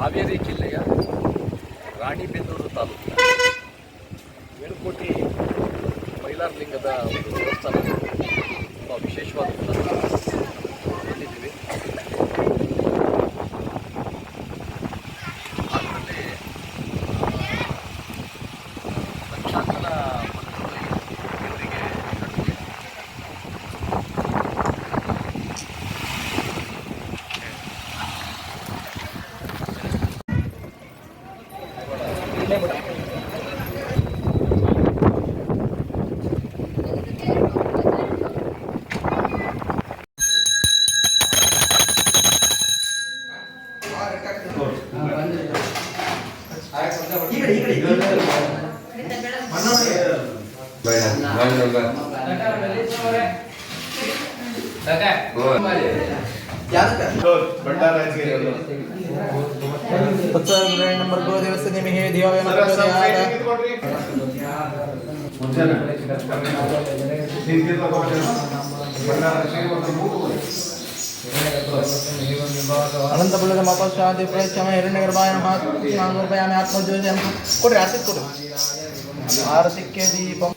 ಹಾವೇರಿ ಜಿಲ್ಲೆಯ ರಾಣಿಬೆನ್ನೂರು ತಾಲೂಕಿನ ಏಳುಕೋಟಿ ಮೈಲಾರಲಿಂಗದ ಒಂದು ದೇವಸ್ಥಾನ ತುಂಬ ವಿಶೇಷವಾದ ಬಂದಿದ್ದೀವಿ. ಅದರಲ್ಲಿ ಲಕ್ಷಾಂತರ ದೇವರಿಗೆ नंबर 2 देवस्थान में है दिया अनंतपुर शांति प्रयत्न हिरण्यगर्भाय नमः आत्मज्योति कोटे आसित कोटे आरती के दीपम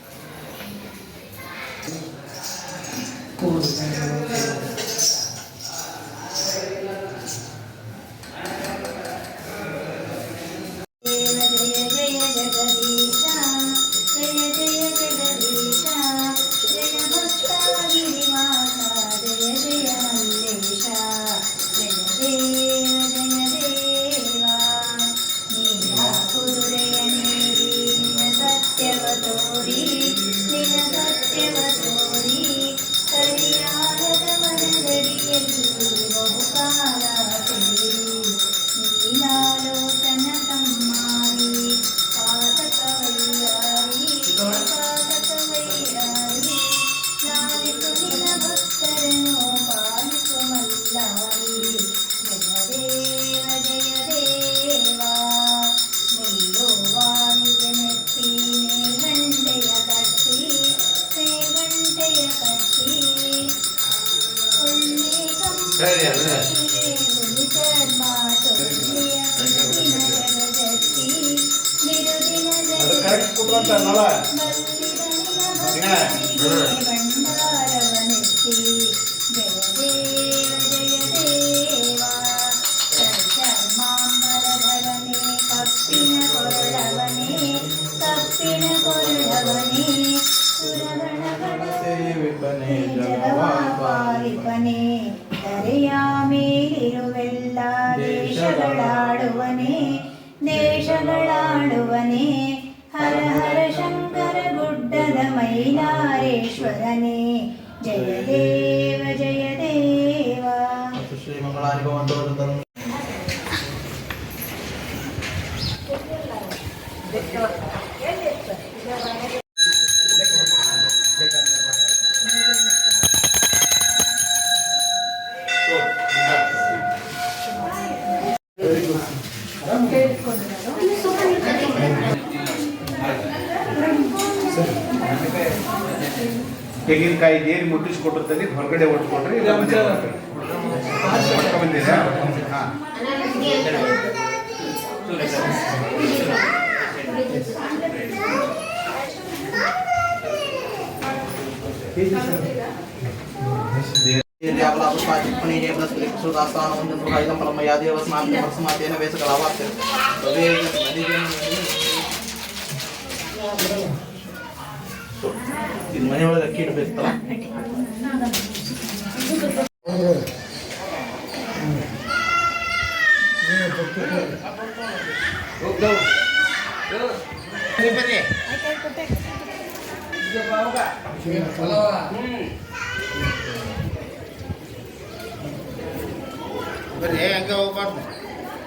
ದೇಶಗಳಾಡುವನೇ ಹರ ಹರ ಶಂಕರ ಗುಡ್ಡದ ಮೈಲಾರೇಶ್ವರನೇ ಜಯ ದೇವ ಜಯ ದೇವ. ಶ್ರೀ ಮಂಗಳಾನಿ ಭವಂತು. ತೆಂಗಿನಕಾಯಿ ನೀರು ಮುಟ್ಟಿಸ್ಕೊಟ್ಟಿರ್ತೀನಿ, ಹೊರಗಡೆ ಹೊಟ್ಕೊಟ್ರಿ ಇಲ್ಲ ಬಂದಿದೆ. ಮನೆಯೊಳಗೆ ಅಕ್ಕಿ ಇಡಬೇಕಲ್ಲ.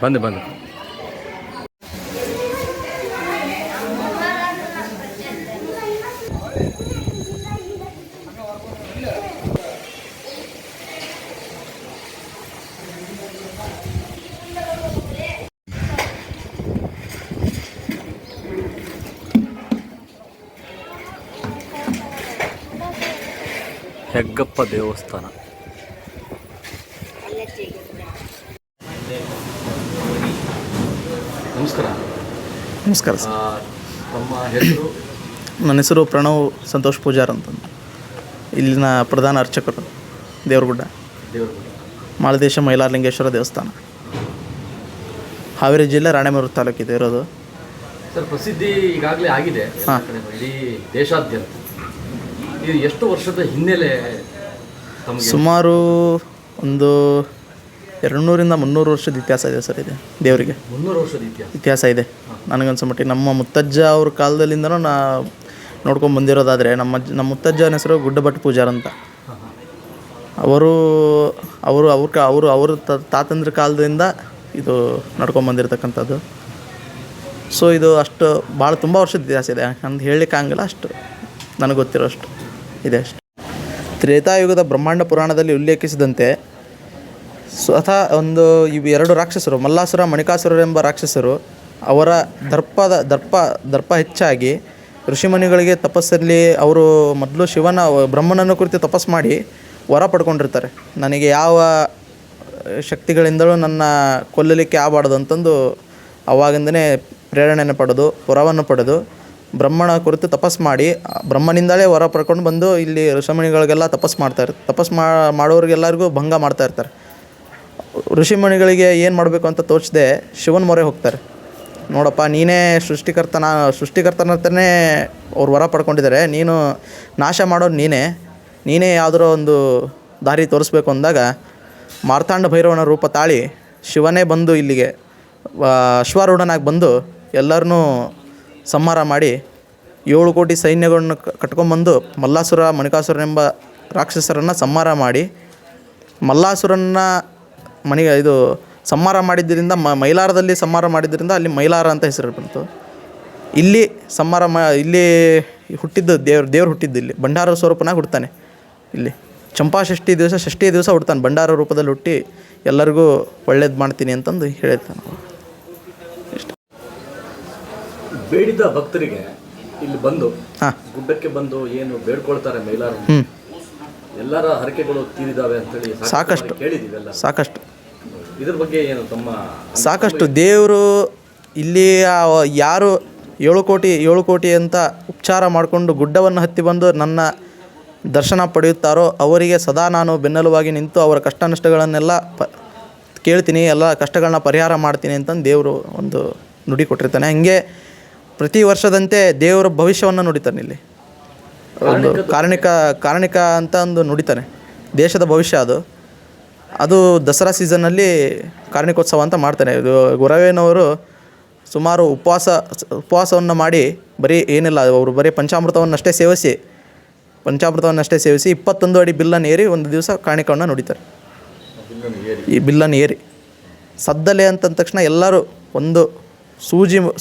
ಬಂದು ಬಂದು ಹೆಗ್ಗಪ್ಪ ದೇವಸ್ಥಾನ. ನಮಸ್ಕಾರ. ನಮಸ್ಕಾರ ಸರ್. ತಮ್ಮ ಹೆಸರು? ನನ್ನ ಹೆಸರು ಪ್ರಣವ್ ಸಂತೋಷ್ ಪೂಜಾರ್ ಅಂತಂದು, ಇಲ್ಲಿನ ಪ್ರಧಾನ ಅರ್ಚಕರು, ದೇವ್ರಗುಡ್ಡ ಮಾಳದೇಶ ಮೈಲಾರಲಿಂಗೇಶ್ವರ ದೇವಸ್ಥಾನ, ಹಾವೇರಿ ಜಿಲ್ಲೆ ರಾಣೆಬೆನ್ನೂರು ತಾಲೂಕಿದೆ ಇರೋದು. ಸರ್, ಪ್ರಸಿದ್ಧಿ ಈಗಾಗಲೇ ಆಗಿದೆ ಇಡೀ ದೇಶಾದ್ಯಂತ. ಇದು ಎಷ್ಟು ವರ್ಷದ ಹಿನ್ನೆಲೆ ತಮಗೆ? ಸುಮಾರು ಒಂದು 200ರಿಂದ 300 ವರ್ಷದ ಇತಿಹಾಸ ಇದೆ ಸರ್. ಇದೆ ದೇವರಿಗೆ 300 ವರ್ಷದ ಇತಿಹಾಸ ಇದೆ. ನನಗನ್ಸೋ ಮಟ್ಟಿಗೆ ನಮ್ಮ ಮುತ್ತಜ್ಜ ಅವ್ರ ಕಾಲದಲ್ಲಿಂದನೂ ನಾ ನೋಡ್ಕೊಂಡು ಬಂದಿರೋದಾದರೆ ನಮ್ಮ ಮುತ್ತಜ್ಜನ ಹೆಸರು ಗುಡ್ಡಭಟ್ ಪೂಜಾರ್ ಅಂತ. ಅವರು ತಾತಂದ್ರ ಕಾಲದಿಂದ ಇದು ನಡ್ಕೊಂಬಂದಿರತಕ್ಕಂಥದ್ದು. ಸೊ ಇದು ಅಷ್ಟು ಭಾಳ ತುಂಬ ವರ್ಷದ ಇತಿಹಾಸ ಇದೆ ಅಂತ ಹೇಳಲಿಕ್ಕೆ ಆಗಂಗಿಲ್ಲ. ಅಷ್ಟು ನನಗೆ ಗೊತ್ತಿರೋ ಅಷ್ಟು ಇದೆ ಅಷ್ಟು. ತ್ರೇತಾಯುಗದ ಬ್ರಹ್ಮಾಂಡ ಪುರಾಣದಲ್ಲಿ ಉಲ್ಲೇಖಿಸಿದಂತೆ ಸ್ವತಃ ಇವು 2 ರಾಕ್ಷಸರು, ಮಲ್ಲಾಸುರ ಮಣಿಕಾಸುರರೆಂಬ ರಾಕ್ಷಸರು, ಅವರ ದರ್ಪ ಹೆಚ್ಚಾಗಿ ಋಷಿಮುನಿಗಳಿಗೆ ತಪಸ್ಸಲ್ಲಿ ಅವರು ಮೊದಲು ಬ್ರಹ್ಮನನ್ನು ಕುರಿತು ತಪಸ್ಸು ಮಾಡಿ ವರ ಪಡ್ಕೊಂಡಿರ್ತಾರೆ. ನನಗೆ ಯಾವ ಶಕ್ತಿಗಳಿಂದಲೂ ನನ್ನ ಕೊಲ್ಲಲಿಕ್ಕೆ ಆಗಬಾರ್ದು ಅಂತಂದು ಅವಾಗಿಂದನೇ ಪ್ರೇರಣೆಯನ್ನು ಪಡೆದು ವರವನ್ನು ಪಡೆದು ಬ್ರಹ್ಮನ ಕುರಿತು ತಪಸ್ಸು ಮಾಡಿ ಬ್ರಹ್ಮನಿಂದಲೇ ವರ ಪಡ್ಕೊಂಡು ಬಂದು ಇಲ್ಲಿ ಋಷಿಮುನಿಗಳಿಗೆಲ್ಲ ತಪಸ್ಸು ಮಾಡೋರಿಗೆಲ್ಲರಿಗೂ ಭಂಗ ಮಾಡ್ತಾಯಿರ್ತಾರೆ. ಋಷಿಮುನಿಗಳಿಗೆ ಏನು ಮಾಡಬೇಕು ಅಂತ ತೋಚದೆ ಶಿವನ ಮೊರೆ ಹೋಗ್ತಾರೆ. ನೋಡಪ್ಪ, ನೀನೇ ಸೃಷ್ಟಿಕರ್ತನಂತನೇ ಅವ್ರು ವರ ಪಡ್ಕೊಂಡಿದ್ದಾರೆ, ನೀನು ನಾಶ ಮಾಡೋದು ನೀನೇ ಯಾವುದೋ ಒಂದು ದಾರಿ ತೋರಿಸ್ಬೇಕು ಅಂದಾಗ ಮಾರ್ತಾಂಡ ಭೈರವನ ರೂಪ ತಾಳಿ ಶಿವನೇ ಬಂದು ಇಲ್ಲಿಗೆ ಅಶ್ವಾರೂಢನಾಗಿ ಬಂದು ಎಲ್ಲರನ್ನೂ ಸಂಹಾರ ಮಾಡಿ 7 ಕೋಟಿ ಸೈನ್ಯಗಳನ್ನು ಕಟ್ಕೊಂಬಂದು ಮಲ್ಲಾಸುರ ಮಣಿಕಾಸುರನೆಂಬ ರಾಕ್ಷಸರನ್ನು ಸಂಹಾರ ಮಾಡಿ ಮಲ್ಲಾಸುರನ್ನ ಸಂಹಾರ ಮಾಡಿದ್ದರಿಂದ ಮೈಲಾರದಲ್ಲಿ ಸಂಹಾರ ಮಾಡಿದ್ದರಿಂದ ಅಲ್ಲಿ ಮೈಲಾರ ಅಂತ ಹೆಸರು ಬಂತು. ಇಲ್ಲಿ ಇಲ್ಲಿ ಹುಟ್ಟಿದ್ದು ದೇವ್ರು ಹುಟ್ಟಿದ್ದು ಇಲ್ಲಿ ಭಂಡಾರ ಸ್ವರೂಪನಾಗಿ ಹುಡ್ತಾನೆ. ಇಲ್ಲಿ ಚಂಪಾಷಷ್ಠಿ ದಿವಸ ಹುಡ್ತಾನೆ. ಭಂಡಾರ ರೂಪದಲ್ಲಿ ಹುಟ್ಟಿ ಎಲ್ಲರಿಗೂ ಒಳ್ಳೇದು ಮಾಡ್ತೀನಿ ಅಂತಂದು ಹೇಳಿರ್ತಾನೆ. ಬೇಡಿದ ಭಕ್ತರಿಗೆ ಇಲ್ಲಿ ಬಂದು ಗುಡ್ಡಕ್ಕೆ ಬಂದು ಏನು ಬೇಡ್ಕೊಳ್ತಾರೆ ಮೈಲಾರ, ಎಲ್ಲರ ಹರಕೆಗಳು ತೀರಿದಾವೆ ಅಂತೇಳಿ ಸಾಕಷ್ಟು ಕೇಳಿದ್ದೀವೆಲ್ಲ. ಸಾಕಷ್ಟು ಇದ್ರ ಬಗ್ಗೆ ಏನು ತಮ್ಮ ಸಾಕಷ್ಟು ದೇವರು ಇಲ್ಲಿ ಯಾರು 7 ಕೋಟಿ ಅಂತ ಉಪಚಾರ ಮಾಡಿಕೊಂಡು ಗುಡ್ಡವನ್ನು ಹತ್ತಿ ಬಂದು ನನ್ನ ದರ್ಶನ ಪಡೆಯುತ್ತಾರೋ ಅವರಿಗೆ ಸದಾ ನಾನು ಬೆನ್ನೆಲುವಾಗಿ ನಿಂತು ಅವರ ಕಷ್ಟ ನಷ್ಟಗಳನ್ನೆಲ್ಲ ಕೇಳ್ತೀನಿ, ಎಲ್ಲ ಕಷ್ಟಗಳನ್ನ ಪರಿಹಾರ ಮಾಡ್ತೀನಿ ಅಂತಂದು ದೇವರು ಒಂದು ನುಡಿ ಕೊಟ್ಟಿರ್ತಾನೆ. ಹಂಗೆ ಪ್ರತಿ ವರ್ಷದಂತೆ ದೇವರ ಭವಿಷ್ಯವನ್ನು ನುಡಿತಾನೆ. ಇಲ್ಲಿ ಒಂದು ಕಾರಣಿಕ ಅಂತ ಒಂದು ನುಡಿತಾನೆ. ದೇಶದ ಭವಿಷ್ಯ ಅದು ದಸರಾ ಸೀಸನ್ನಲ್ಲಿ ಕಾರಣಿಕೋತ್ಸವ ಅಂತ ಮಾಡ್ತಾನೆ. ಇದು ಗೊರವೇನವರು ಸುಮಾರು ಉಪವಾಸವನ್ನು ಮಾಡಿ ಬರೀ ಏನಿಲ್ಲ, ಅವರು ಬರೀ ಪಂಚಾಮೃತವನ್ನಷ್ಟೇ ಸೇವಿಸಿ 21 ಅಡಿ ಬಿಲ್ಲನ್ನು ಏರಿ ಒಂದು ದಿವಸ ಕಾಣಿಕವನ್ನು ನುಡಿತಾರೆ. ಈ ಬಿಲ್ಲನ್ನು ಏರಿ ಸದ್ದಲೆ ಅಂತಂದ ತಕ್ಷಣ ಎಲ್ಲರೂ ಒಂದು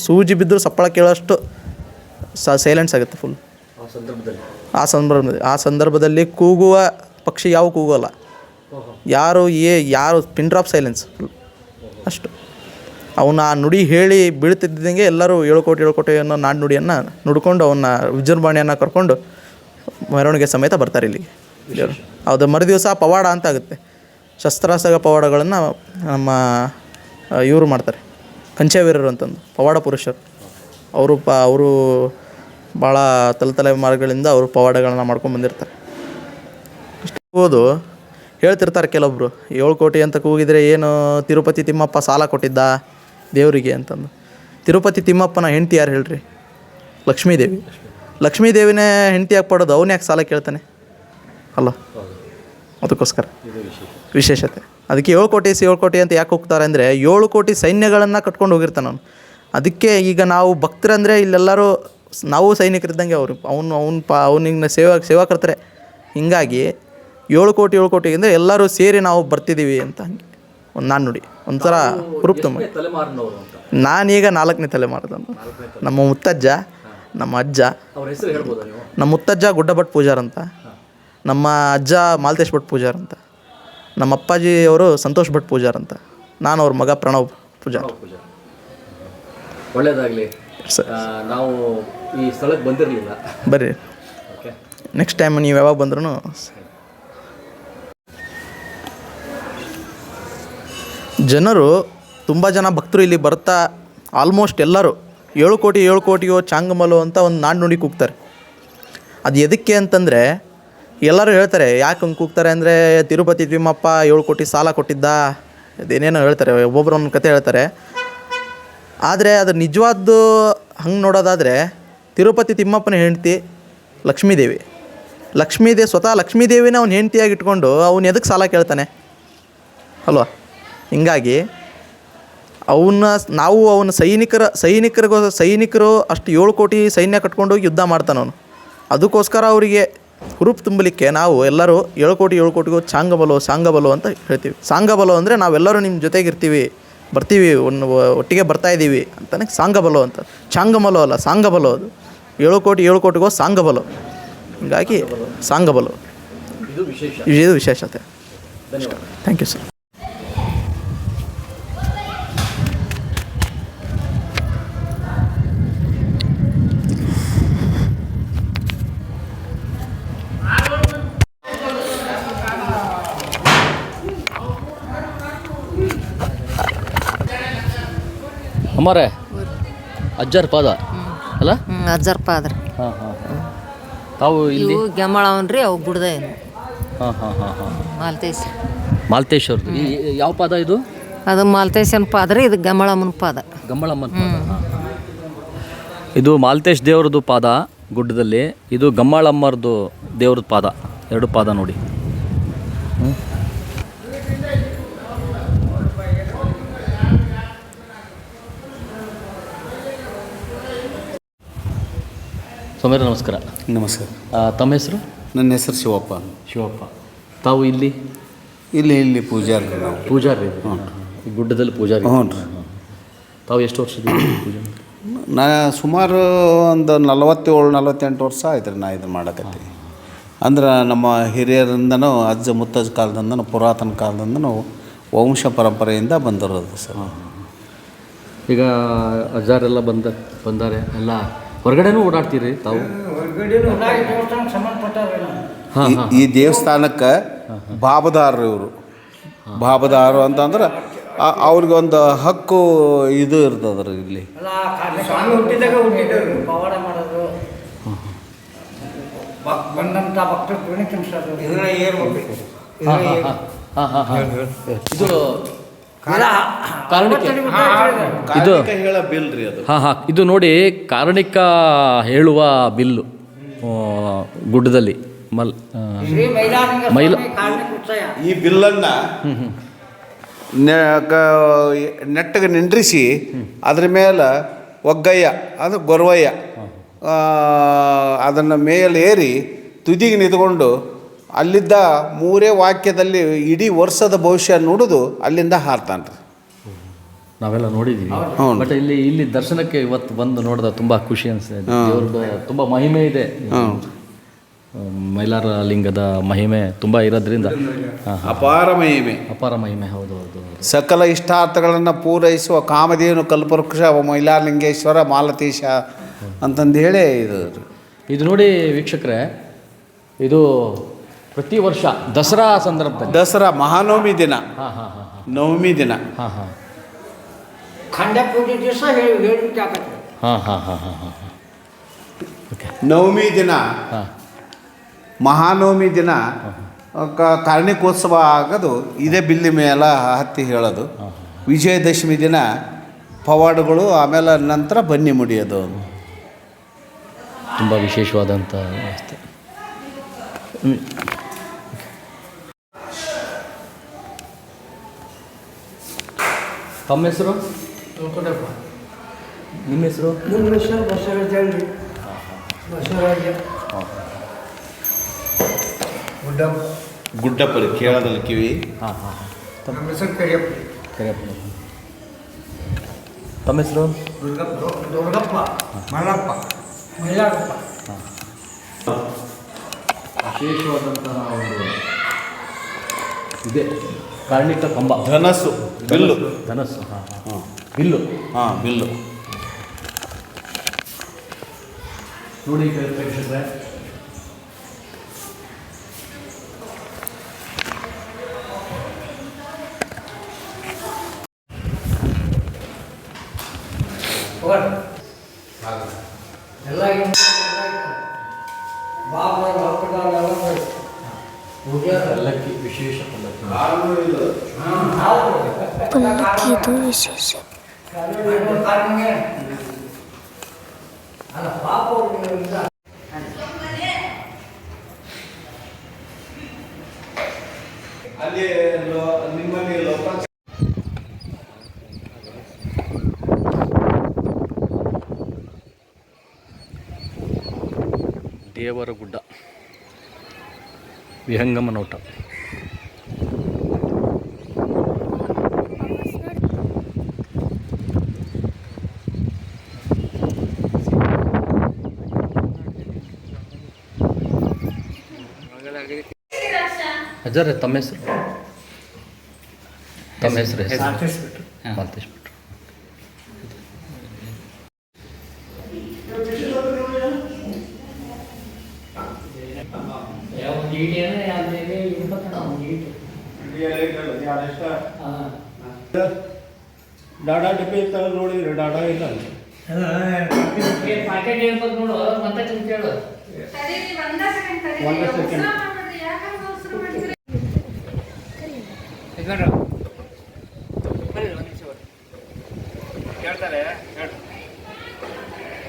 ಸೂಜಿ ಬಿದ್ದರೂ ಸಪ್ಪಳ ಕೇಳೋಷ್ಟು ಸೈಲೆನ್ಸ್ ಆಗುತ್ತೆ ಫುಲ್. ಆ ಸಂದರ್ಭದಲ್ಲಿ ಕೂಗುವ ಪಕ್ಷಿ ಯಾವ ಕೂಗೋಲ್ಲ, ಯಾರು ಪಿನ್ ಡ್ರಾಪ್ ಸೈಲೆನ್ಸ್ ಫುಲ್ ಅಷ್ಟು. ಅವನ ಆ ನುಡಿ ಹೇಳಿ ಬೀಳ್ತಿದ್ದಂಗೆ ಎಲ್ಲರೂ 7 ಕೋಟಿಯನ್ನು ನಾಡು ನುಡಿಯನ್ನು ನುಡ್ಕೊಂಡು ಅವನ್ನ ವಿಜೃಂಭಣೆಯನ್ನು ಕರ್ಕೊಂಡು ಮೆರವಣಿಗೆ ಸಮೇತ ಬರ್ತಾರೆ ಇಲ್ಲಿಗೆ. ಅದು ಮರುದಿವಸ ಪವಾಡ ಅಂತ ಆಗುತ್ತೆ. ಶಸ್ತ್ರಾಸ್ತ್ರ ಪವಾಡಗಳನ್ನು ನಮ್ಮ ಇವರು ಮಾಡ್ತಾರೆ, ಕಂಚವೀರರು ಅಂತಂದು ಪವಾಡ ಪುರುಷರು. ಅವರು ಭಾಳ ತಲೆಮಾರುಗಳಿಂದ ಅವರು ಪವಾಡಗಳನ್ನ ಮಾಡ್ಕೊಂಡು ಬಂದಿರ್ತಾರೆ. ಇಷ್ಟು ಹೇಳ್ತಿರ್ತಾರೆ ಕೆಲವೊಬ್ಬರು, 7 ಕೋಟಿ ಅಂತ ಕೂಗಿದರೆ ಏನು ತಿರುಪತಿ ತಿಮ್ಮಪ್ಪ ಸಾಲ ಕೊಟ್ಟಿದ್ದ ದೇವರಿಗೆ ಅಂತಂದು. ತಿರುಪತಿ ತಿಮ್ಮಪ್ಪನ ಹೆಂಡತಿ ಯಾರು ಹೇಳ್ರಿ? ಲಕ್ಷ್ಮೀದೇವಿನೇ ಹೆಂಡತಿಯಾಗಿ ಪಡೋದು, ಅವನು ಯಾಕೆ ಸಾಲ ಕೇಳ್ತಾನೆ ಅಲ್ಲ? ಅದಕ್ಕೋಸ್ಕರ ವಿಶೇಷತೆ. ಅದಕ್ಕೆ 7 ಕೋಟಿ ಅಂತ ಯಾಕೆ ಹೋಗ್ತಾರೆ ಅಂದರೆ 7 ಕೋಟಿ ಸೈನ್ಯಗಳನ್ನು ಕಟ್ಕೊಂಡು ಹೋಗಿರ್ತಾನೆ ಅವನು. ಅದಕ್ಕೆ ಈಗ ನಾವು ಭಕ್ತರಂದರೆ ಇಲ್ಲೆಲ್ಲರೂ ನಾವು ಸೈನಿಕರಿದ್ದಂಗೆ ಅವನಿಗೆ ಸೇವಾಕರ್ತರೆ. ಹೀಗಾಗಿ 7 ಕೋಟಿ ಅಂದರೆ ಎಲ್ಲರೂ ಸೇರಿ ನಾವು ಬರ್ತಿದ್ದೀವಿ ಅಂತ ಹಂಗೆ ಒಂದು ನಾನು ನುಡಿ ಒಂಥರ ಹುರುಪ್ ತುಂಬ. ನಾನೀಗ 4ನೇ ತಲೆಮಾರದವನು. ನಮ್ಮ ಮುತ್ತಜ್ಜ, ನಮ್ಮ ಅಜ್ಜ, ನಮ್ಮ ಮುತ್ತಜ್ಜ ಗುಡ್ಡಭಟ್ ಪೂಜಾರ್ ಅಂತ, ನಮ್ಮ ಅಜ್ಜ ಮಾಲ್ತೇಶ್ ಭಟ್ ಪೂಜಾರ್ ಅಂತ, ನಮ್ಮ ಅಪ್ಪಾಜಿ ಅವರು ಸಂತೋಷ್ ಭಟ್ ಪೂಜಾರ್ ಅಂತ, ನಾನು ಅವ್ರ ಮಗ ಪ್ರಣವ್ ಪೂಜಾರ್. ಒಳ್ಳೆಯದಾಗಲಿ. ನಾವು ಈ ಸ್ಥಳಕ್ಕೆ ಬಂದಿರಲಿಲ್ಲ, ಬರ್ರಿ ನೆಕ್ಸ್ಟ್ ಟೈಮ್ ನೀವು ಯಾವಾಗ ಬಂದ್ರೂ. ಜನರು ತುಂಬ ಜನ ಭಕ್ತರು ಇಲ್ಲಿ ಬರ್ತಾ ಆಲ್ಮೋಸ್ಟ್ ಎಲ್ಲರೂ 7 ಕೋಟಿಯೋ ಚಾಂಗಮಲು ಅಂತ ಒಂದು ನಾಣ್ಣುಡಿ ಕೂಗ್ತಾರೆ. ಅದು ಎದಕ್ಕೆ ಅಂತಂದರೆ ಎಲ್ಲರೂ ಹೇಳ್ತಾರೆ, ಯಾಕೆ ಹಂಗೆ ಕೂಗ್ತಾರೆ ಅಂದರೆ ತಿರುಪತಿ ತಿಮ್ಮಪ್ಪ 7 ಕೋಟಿ ಸಾಲ ಕೊಟ್ಟಿದ್ದ, ಅದೇನೇನೋ ಹೇಳ್ತಾರೆ, ಒಬ್ಬೊಬ್ಬರು ಒಂದು ಕತೆ ಹೇಳ್ತಾರೆ. ಆದರೆ ಅದು ನಿಜವಾದ್ದು ಹಂಗೆ ನೋಡೋದಾದರೆ ತಿರುಪತಿ ತಿಮ್ಮಪ್ಪನ ಹೆಂಡತಿ ಲಕ್ಷ್ಮೀದೇವಿ ಸ್ವತಃ ಲಕ್ಷ್ಮೀದೇವಿನ ಅವ್ನ ಹೆಂಡತಿಯಾಗಿ ಇಟ್ಕೊಂಡು ಅವನು ಎದಕ್ಕೆ ಸಾಲ ಕೇಳ್ತಾನೆ ಅಲ್ವಾ? ಹಿಂಗಾಗಿ ನಾವು ಅವನ ಸೈನಿಕರು ಅಷ್ಟು 7 ಕೋಟಿ ಸೈನ್ಯ ಕಟ್ಕೊಂಡು ಹೋಗಿ ಯುದ್ಧ ಮಾಡ್ತಾನವನು. ಅದಕ್ಕೋಸ್ಕರ ಅವರಿಗೆ ಹುರುಪು ತುಂಬಲಿಕ್ಕೆ ನಾವು ಎಲ್ಲರೂ 7 ಕೋಟಿಗೂ ಸಾಂಗಬಲೋ ಅಂತ ಹೇಳ್ತೀವಿ. ಸಾಂಗಬಲೋ ಅಂದರೆ ನಾವೆಲ್ಲರೂ ನಿಮ್ಮ ಜೊತೆಗಿರ್ತೀವಿ, ಬರ್ತೀವಿ, ಒಟ್ಟಿಗೆ ಬರ್ತಾಯಿದ್ದೀವಿ ಅಂತಲೇ ಸಾಂಗಬಲೋ ಅಂತ. ಚಾಂಗಮಲೋ ಅಲ್ಲ, ಸಾಂಗಬಲೋ. ಅದು 7 ಕೋಟಿಗೋ ಸಾಂಗಬಲೋ. ಹೀಗಾಗಿ ಸಾಂಗಬಲೋ ಇದು ವಿಶೇಷತೆ. ಧನ್ಯವಾದ. Thank you sir. ಅಮ್ಮಾರೆ ಅಜ್ಜರ ಪಾದ ಅಲ್ಲ? ಅಜ್ಜರ ಪಾದ್ರಿ. ಹಾಂ ಹಾಂ ಹಾಂ. ತಾವು ಇಲ್ಲಿ ಇವು ಗೆಮ್ಮಳವನ್ರಿ, ಅವು ಗುಡ್ದ ಏನು ಹಾಂ ಹಾಂ ಹಾಂ ಹಾಂ. ಮಾಲ್ತೇಶ್ವರದ್ದು ಯಾವ ಪಾದ ಇದು? ಅದು ಮಾಲ್ತೇಶನ ಪಾದ್ರಿ, ಇದು ಗೆಮ್ಮಳಮ್ಮನ ಪಾದ. ಗಮ್ಮಳಮ್ಮನ ಪಾದ. ಹಾಂ. ಇದು ಮಾಲ್ತೇಶ್ ದೇವ್ರದ್ದು ಪಾದ ಗುಡ್ಡದಲ್ಲಿ, ಇದು ಗಮ್ಮಳಮ್ಮರದು ದೇವ್ರದ್ದು ಪಾದ. 2 ಪಾದ ನೋಡಿ. ಸೋಮೇರ ನಮಸ್ಕಾರ. ನಮಸ್ಕಾರ. ತಮ್ಮ ಹೆಸರು? ನನ್ನ ಹೆಸರು ಶಿವಪ್ಪ. ತಾವು ಇಲ್ಲಿ ಪೂಜಾರಿ ನಾವು. ಪೂಜಾರಿ ಈ ಗುಡ್ಡದಲ್ಲಿ ಪೂಜಾರಿ. ಹ್ಞೂ ರೀ. ತಾವು ಎಷ್ಟು ವರ್ಷದ ಪೂಜೆ? ನಾ ಸುಮಾರು ಒಂದು 47-48 ವರ್ಷ ಆಯ್ತು ರೀ ನಾ ಇದನ್ನು ಮಾಡಕತ್ತೀವಿ. ಅಂದ್ರೆ ನಮ್ಮ ಹಿರಿಯರಿಂದನೂ ಅಜ್ಜ ಮುತ್ತಜ್ಜ ಕಾಲದಿಂದನೂ ಪುರಾತನ ಕಾಲದಿಂದನೂ ವಂಶ ಪರಂಪರೆಯಿಂದ ಬಂದಿರೋದು ಸರ್. ಈಗ ಅಜ್ಜಾರೆಲ್ಲ ಬಂದಾರೆ ಎಲ್ಲ ಹೊರಗಡೆನೂ ಓಡಾಡ್ತೀರಿ ತಾವು? ಈ ದೇವಸ್ಥಾನಕ್ಕೆ ಬಾಬದಾರರು ಇವರು. ಬಾಬದಾರು ಅಂತಂದ್ರೆ ಅವ್ರಿಗೆ ಒಂದು ಹಕ್ಕು ಇದು ಇರ್ತದ್ರಿ ಇಲ್ಲಿ. ಇದು ಹೇಳೋ ಬಿಲ್ ರೀ ಅದು. ಇದು ನೋಡಿ, ಕಾರಣಿಕ ಹೇಳುವ ಬಿಲ್ಲು ಗುಡ್ಡದಲ್ಲಿ ಈ ಬಿಲ್ಲನ್ನು ನೆಟ್ಟಗೆ ನಿಂದ್ರಿಸಿ ಅದ್ರ ಮೇಲೆ ಒಗ್ಗಯ್ಯ ಅದು ಗೊರವಯ್ಯ ಅದನ್ನು ಮೇಲೆ ಏರಿ ತುದಿಗೆ ನಿಂತ್ಕೊಂಡು ಅಲ್ಲಿದ್ದ 3 ವಾಕ್ಯದಲ್ಲಿ ಇಡೀ ವರ್ಷದ ಭವಿಷ್ಯ ನುಡಿದು ಅಲ್ಲಿಂದ ಹಾರ್ತಾನೆ ರೀ. ನಾವೆಲ್ಲ ನೋಡಿದ್ದೀವಿ. ಬಟ್ ಇಲ್ಲಿ ದರ್ಶನಕ್ಕೆ ಇವತ್ತು ಬಂದು ನೋಡಿದ ತುಂಬ ಖುಷಿ ಅನಿಸ್ತದೆ. ದೇವ್ರದ್ದು ತುಂಬ ಮಹಿಮೆ ಇದೆ. ಮೈಲಾರ ಲಿಂಗದ ಮಹಿಮೆ ತುಂಬ ಇರೋದ್ರಿಂದ ಅಪಾರ ಮಹಿಮೆ. ಹೌದು. ಸಕಲ ಇಷ್ಟಾರ್ಥಗಳನ್ನು ಪೂರೈಸುವ ಕಾಮಧೇನು ಕಲ್ಪವೃಕ್ಷ ಮೈಲಾರಲಿಂಗೇಶ್ವರ ಮಾಲತೀಶ ಅಂತಂದು ಹೇಳಿ ಇದು ನೋಡಿ ವೀಕ್ಷಕರೇ, ಇದು ಪ್ರತಿ ವರ್ಷ ದಸರಾ ಸಂದರ್ಭದಲ್ಲಿ, ದಸರಾ ಮಹಾನವಮಿ ದಿನ, ನವಮಿ ದಿನ, ನವಮಿ ದಿನ, ಮಹಾನವಮಿ ದಿನ ಕಾರ್ಣಿಕೋತ್ಸವ ಆಗೋದು ಇದೇ ಬಿಲ್ಲಿ ಮೇಲೆ ಹತ್ತಿ ಹೇಳೋದು. ವಿಜಯದಶಮಿ ದಿನ ಪವಾಡಗಳು, ಆಮೇಲೆ ನಂತರ ಬನ್ನಿ ಮುಡಿಯೋದು. ತುಂಬ ವಿಶೇಷವಾದಂಥ ವ್ಯವಸ್ಥೆ. ತಮ್ಮ ಹೆಸರು? ನಿಮ್ಮ ಹೆಸರು? ಗುಡ್ಡಪ್ಪರಿ ಕೇಳದಲ್ಲಿ ಕಿವಿ. ತಮ್ಮ ಹೆಸರು? ತಮ್ಮ ಹೆಸರು? ವಿಶೇಷವಾದಂತಹ ಒಂದು ಇದೆ ಕಾರ್ಣಿಕ ಕಂಬ, ಧನಸ್ಸು, ಬಿಲ್ಲು, ಧನಸ್ಸು, ಬಿಲ್ಲು, ಬಿಲ್ಲು ನೋಡಿ ಪ್ರೇಕ್ಷಕರೇ. ಪಲ್ಲಕ್ಕಿ ವಿಶೇಷ ಪಲ್ಲಕ್ಕಿದು ವಿಶೇಷ. ದೇವರಗುಡ್ಡ ವಿಹಂಗಮ ನೋಟ. ಅಜ್ಜರೇ ತಮ್ಮ ಹೆಸರು? ತಮ್ಮ ಹೆಸರು? ಮಾಲ್ತೇಶ್ ಭಟ್ರು. ಡಾಡಾ ಡಬ್ಬಿ ಇರ್ತಾವೆ ನೋಡಿದ್ರೆ ಡಾಡಾ ಇಲ್ಲ ಪ್ಯಾಕೆಟ್ ಹೇಳ್ಬೇಕು ನೋಡು ಮತ್ತೆ ಕೇಳು. ಒಂದು ಸೆಕೆಂಡ್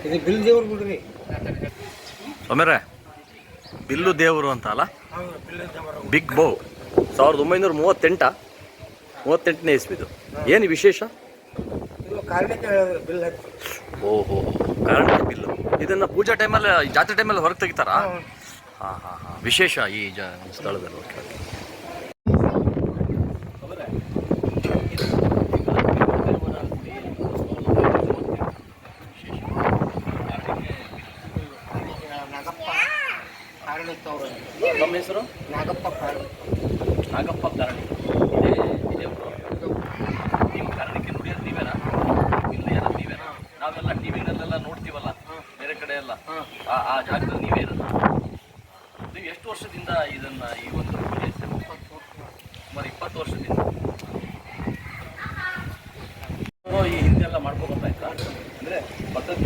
ಇದು ಬಿಲ್ ದೇವ್ರು ಬಿಡ್ರಿ. ಸೊಮೇರೆ ಬಿಲ್ಲು ದೇವರು ಅಂತ ಅಲ್ಲ? ಬಿಗ್ ಬೌ 1938ನೇ ಇಸ್ವಿದು. ಏನು ವಿಶೇಷ? ಓಹೋ, ಕಾರಣಕ್ಕೆ ಬಿಲ್ಲು. ಇದನ್ನು ಪೂಜಾ ಟೈಮಲ್ಲಿ, ಜಾತ್ರೆ ಟೈಮಲ್ಲಿ ಹೊರಗೆ ತೆಗಿತಾರಾ? ಹಾಂ ಹಾಂ ಹಾಂ, ವಿಶೇಷ ಈ ಸ್ಥಳದಲ್ಲಿ. Okay okay. ತಮ್ಮ ಹೆಸರು? ನಾಗಪ್ಪ ಕಾರಣಿ. ನಿಮ್ಮ ಕಾರಣಕ್ಕೆ ನುಡಿಯೋದು ನೀವೇನಾ? ಇಲ್ಲೇನ ನೀವೇನಾ? ನಾವೆಲ್ಲ ಟಿವಿನಲ್ಲೆಲ್ಲ ನೋಡ್ತೀವಲ್ಲ ಬೇರೆ ಕಡೆ ಎಲ್ಲ, ಆ ಜಾಗದಲ್ಲಿ ನೀವೇನು? ನೀವು ಎಷ್ಟು ವರ್ಷದಿಂದ ಇದನ್ನು ಈ ಒಂದು ಪೂಜೆ? ಸುಮಾರು 20 ವರ್ಷದಿಂದ. ಈ ಹಿಂದೆಲ್ಲ ಮಾಡ್ಕೊಂಡು ಬರ್ತಾಯ್ತಾ? ಅಂದರೆ ಪದ್ಧತಿ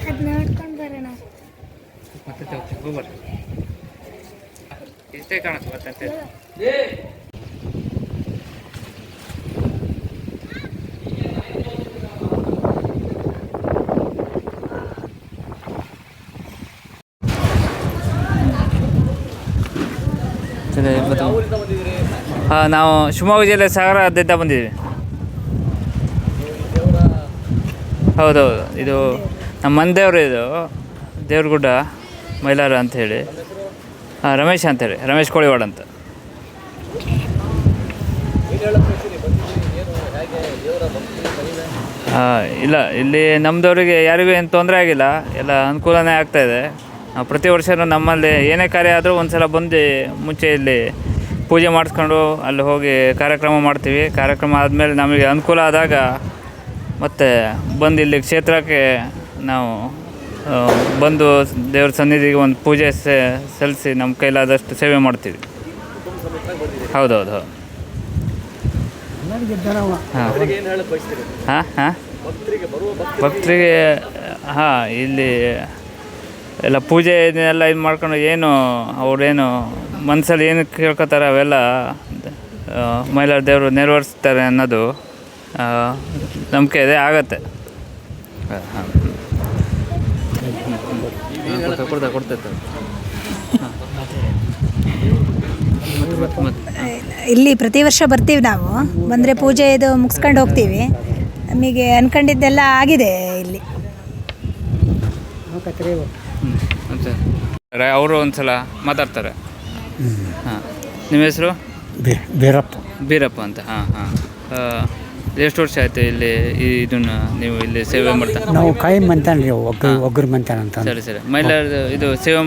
ಅದು ನೋಡ್ಕೊಂಡು ಬರೋಣ. ಮತ್ತೆ ಬರ್ರಿ ಇಷ್ಟೇ ಕಾಣುತ್ತೆ ಮತ್ತೆ. ಹಾಂ, ನಾವು ಶಿವಮೊಗ್ಗ ಜಿಲ್ಲೆ ಸಾಗರದಿಂದ ಬಂದಿದ್ದೀವಿ. ಹೌದೌದು, ಇದು ನಮ್ಮ ಮನೆದೇವರು. ಇದು ದೇವ್ರಗುಡ್ಡ ಮೈಲಾರ ಅಂಥೇಳಿ. ಹಾಂ, ರಮೇಶ್ ಅಂಥೇಳಿ, ರಮೇಶ್ ಕೋಳಿವಾಡ ಅಂತ. ಹಾಂ, ಇಲ್ಲ, ಇಲ್ಲಿ ನಮ್ಮದವ್ರಿಗೆ ಯಾರಿಗೂ ಏನು ತೊಂದರೆ ಆಗಿಲ್ಲ, ಎಲ್ಲ ಅನುಕೂಲನೇ ಆಗ್ತಾಯಿದೆ. ಪ್ರತಿ ವರ್ಷವೂ ನಮ್ಮಲ್ಲಿ ಏನೇ ಕಾರ್ಯ ಆದರೂ ಒಂದು ಸಲ ಬಂದು ಮುಂಚೆ ಇಲ್ಲಿ ಪೂಜೆ ಮಾಡಿಸ್ಕೊಂಡು ಅಲ್ಲಿ ಹೋಗಿ ಕಾರ್ಯಕ್ರಮ ಮಾಡ್ತೀವಿ. ಕಾರ್ಯಕ್ರಮ ಆದಮೇಲೆ ನಮಗೆ ಅನುಕೂಲ ಆದಾಗ ಮತ್ತು ಬಂದು ಇಲ್ಲಿ ಕ್ಷೇತ್ರಕ್ಕೆ ನಾವು ಬಂದು ದೇವ್ರ ಸನ್ನಿಧಿಗೆ ಒಂದು ಪೂಜೆ ಸಲ್ಲಿಸಿ ನಮ್ಮ ಕೈಲಾದಷ್ಟು ಸೇವೆ ಮಾಡ್ತೀವಿ. ಹೌದೌದು ಹೌದು. ಹಾಂ ಹಾಂ ಹಾಂ, ಭಕ್ತರಿಗೆ ಹಾಂ, ಇಲ್ಲಿ ಎಲ್ಲ ಪೂಜೆ ಇದನ್ನೆಲ್ಲ ಇದು ಮಾಡ್ಕೊಂಡು ಏನು ಅವ್ರೇನು ಮನಸ್ಸಲ್ಲಿ ಏನು ಕೇಳ್ಕೊತಾರೆ ಅವೆಲ್ಲ ಮೈಲಾರ ದೇವರು ನೆರವೇರಿಸ್ತಾರೆ ಅನ್ನೋದು ನಂಬಿಕೆ ಇದೆ, ಆಗತ್ತೆ. ಹಾಂ, ಕೊಡ್ತೈತೆ. ಇಲ್ಲಿ ಪ್ರತಿ ವರ್ಷ ಬರ್ತೀವಿ ನಾವು. ಬಂದರೆ ಪೂಜೆ ಇದು ಮುಗಿಸ್ಕೊಂಡು ಹೋಗ್ತೀವಿ. ನಮಗೆ ಅನ್ಕೊಂಡಿದ್ದೆಲ್ಲ ಆಗಿದೆ ಇಲ್ಲಿ. ಅವರು ಒಂದ್ಸಲ ಮಾತಾಡ್ತಾರೆ. ಹಾಂ, ನಿಮ್ಮ ಹೆಸರು? ಬೀರಪ್ಪ ಅಂತ. ಹಾಂ ಹಾಂ. ಎಷ್ಟು ವರ್ಷ ಆಯಿತು ಇಲ್ಲಿ ಇದನ್ನು ನೀವು ಇಲ್ಲಿ ಸೇವೆ ಮಾಡ್ತಾ? ನಾವು ಕಾಯಂ ಮಂತಾನ ರೀ, ಒಗ್ಗರು ಮಂತಾನ ಅಂತ. ಸರಿ ಸರಿ. ಮೈಲಾರ ಇದು ಸೇವೆ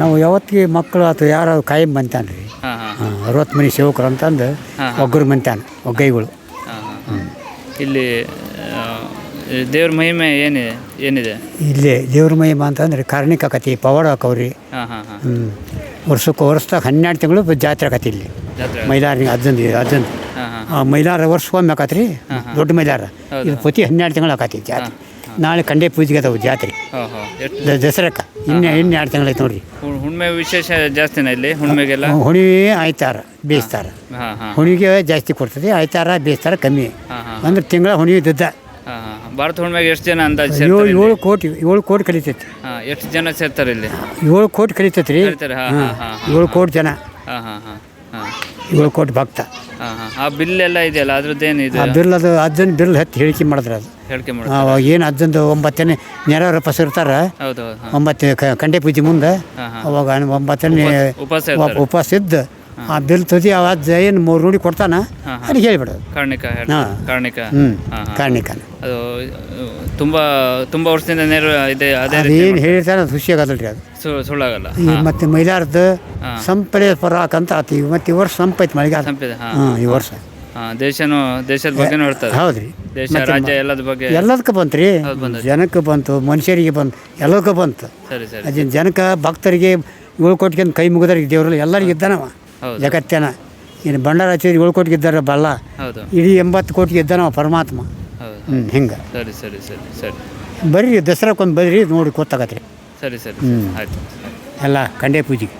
ನಾವು ಯಾವತ್ತಿಗೆ ಮಕ್ಕಳು ಅಥವಾ ಯಾರು ಕಾಯಂ ಮಂತಾನ ರೀ. ಹಾಂ ಹಾಂ. 60 ಮನೆ ಸೇವಕರು ಅಂತಂದು ಒಗ್ಗರು ಮಂತಾನ, ಒಗ್ಗೈಗಳು. ಹಾಂ ಹಾಂ. ಇಲ್ಲಿ ದೇವ್ರ ಮಹಿಮೆ ಏನಿದೆ ಇಲ್ಲಿ ದೇವ್ರ ಮಹಿಮಾ ಅಂತಂದ್ರೆ ಕಾರ್ಣಿಕ ಕತೆ ಪವಾಡ ಹಾಕವ್ರಿ. ಹಾಂ ಹಾಂ ಹಾಂ ವರ್ಷದಾಗ 12 ತಿಂಗಳು ಜಾತ್ರೆ ಆಕತಿ ಇಲ್ಲಿ ಜಾತ್ರೆ. ಮೈಲಾರ ಅಜ್ಜಂದು ಹಾಂ ಹಾಂ ಮೈಲಾರ ವರ್ಷಕ್ಕೊಮ್ಮೆ ಆಕತ್ರಿ, ದೊಡ್ಡ ಮೈಲಾರ. ಇದು ಪ್ರತಿ 12 ತಿಂಗಳು ಆಕತಿ ಜಾತ್ರೆ. ನಾಳೆ ಕಂಡೆ ಪೂಜೆಗೆ ಅದಾವು ಜಾತ್ರೆ ಹಾಂ ಹಾಂ ದಸರಕ್ಕೆ ಇನ್ನೂ 2 ತಿಂಗಳು ಐತೆ ನೋಡ್ರಿ. ಹುಣ್ಣಿಮೆ ವಿಶೇಷ ಜಾಸ್ತಿನ ಇಲ್ಲಿ ಹುಣ್ಣಿಮೆಗೆಲ್ಲ? ಹುಣ್ಣಿಮೆ ಆಯ್ತಾರ ಬೇಯಿಸ್ತಾರ. ಹಾಂ ಹಾಂ ಹುಣ್ಣಿಗೆ ಜಾಸ್ತಿ ಕೊಡ್ತದೆ, ಆಯ್ತಾರ ಬೇಯಿಸ್ತಾರ ಕಮ್ಮಿ. ಹಾಂ ಹಾಂ ಅಂದ್ರೆ ತಿಂಗಳ ಹುಣ್ಣಿಗೆ ದುಡ್ಡ ಹಾಂ ಹಾಂ ಭಾರತ ಹುಣ್ಣಿಮೆಗೆ ಎಷ್ಟು ಜನ ಅಂದಾಜು 7 ಕೋಟಿ ಕಲಿತೈತಿ. ಹಾಂ ಎಷ್ಟು ಜನ ಸೇರ್ತಾರೆ ಇಲ್ಲಿ? 7 ಕೋಟಿ ಕಲಿತೈತಿ ರೀ. ಕಲಿತಾರೆ. ಹಾಂ ಹಾಂ ಹಾಂ 7 ಕೋಟಿ ಜನ, ಹಾಂ ಹಾಂ ಹಾಂ ಹಾಂ 7 ಕೋಟಿ ಭಕ್ತ. ಹಾಂ ಹಾಂ ಆ ಬಿಲ್ ಎಲ್ಲ ಇದೆಯಲ್ಲ ಅದ್ರದ್ದೇನು ಇದೆ? ಆ ಬಿಲ್ ಅದು ಅಜ್ಜನ ಬಿಲ್ ಹತ್ತಿ ಹೇಳಿಕೆ ಮಾಡಿದ್ರೆ ಅದು ಹೇಳಿಕೆ ಮಾಡಿ. ಅವಾಗ ಏನು ಅಜ್ಜಂದು 9ನೇ ನೆರವರ ಪಸ ಇರ್ತಾರೆ. ಹೌದು ಹೌದು. 9 ಕಂಡೆ ಪೂಜೆ ಮುಂದೆ ಅವಾಗ 9ನೇ ಉಪವಾಸ ಇರ್ತಾರೆ. ಉಪವಾಸ ಇದ್ದು ಆ ಬಿಲ್ ತುದಿ ಆ ಅಜ್ಜ ಏನು 3 ನುಡಿ ಕೊಡ್ತಾನ ಅಲ್ಲಿ ಹೇಳಿಬಿಡೋದು ಕಾರ್ಣಿಕ ಕಾರ್ಣಿಕ. ಹಾಂ ಕಾರಣಿಕ ಅದು ತುಂಬ ವರ್ಷದಿಂದ ನೇರ ಇದೆ. ಅದೇ ಅದೇನು ಹೇಳಿರ್ತಾರೆ ಅದು ಖುಷಿ ಆಗೋದಿಲ್ಲ ರೀ ಅದು ಸುಳ್ಳಾಗಲ್ಲ. ಈ ಮತ್ತೆ ಮೈಲಾರದ್ದು ಸಂಪಲೆ ಪರಾಕ ಅಂತ ಆತು. ಈಗ ಮತ್ತೆ ಈ ವರ್ಷ ಸಂಪೈತಿ ಮಳೆಗಾಲ. ಸಂಪಿದೆ. ಹಾಂ ಹಾಂ ಈ ವರ್ಷ ದೇಶದ ಬಗ್ಗೆನೂ ಹೇಳ್ತಾರೆ. ಹೌದು ರೀ. ದೇಶ ರಾಜ್ಯ ಎಲ್ಲದ ಬಗ್ಗೆ ಎಲ್ಲದಕ್ಕೆ ಬಂತು ರೀ. ಜನಕ್ಕೆ ಬಂತು, ಮನುಷ್ಯರಿಗೆ ಬಂತು, ಎಲ್ಲದಕ್ಕೂ ಬಂತು. ಸರಿ ಸರಿ. ಅದೇನು ಜನಕ್ಕೆ ಭಕ್ತರಿಗೆ 7 ಕೋಟಿಗೆ ಕೈ ಮುಗಿದ್ರಿಗೆ ದೇವ್ರಲ್ಲಿ ಎಲ್ಲರಿಗೆ ಇದ್ದಾನವ ಜಗತ್ತೇನ. ಏನು ಭಂಡಾರ ಹಚ್ಚಿದ್ರೆ 7 ಕೋಟಿಗೆ ಇದ್ದಾರ ಬಲ್ಲ, ಹೌದು ಇಡೀ 80 ಕೋಟಿಗೆ ಇದ್ದಾನವ ಪರಮಾತ್ಮ. ಹೌದು ಹಿಂಗೆ ಸರಿ ಸರಿ ಸರಿ ಸರಿ. ಬರ್ರಿ ದಸರಾಕ್ಕೊಂದು ಬರ್ರಿ ನೋಡಿ ಗೊತ್ತಾಗತ್ತೆ ರೀ. ಸರಿ ಸರಿ ಆಯ್ತು. ಎಲ್ಲ ಕಂಡೆ ಪೂಜೆಗೆ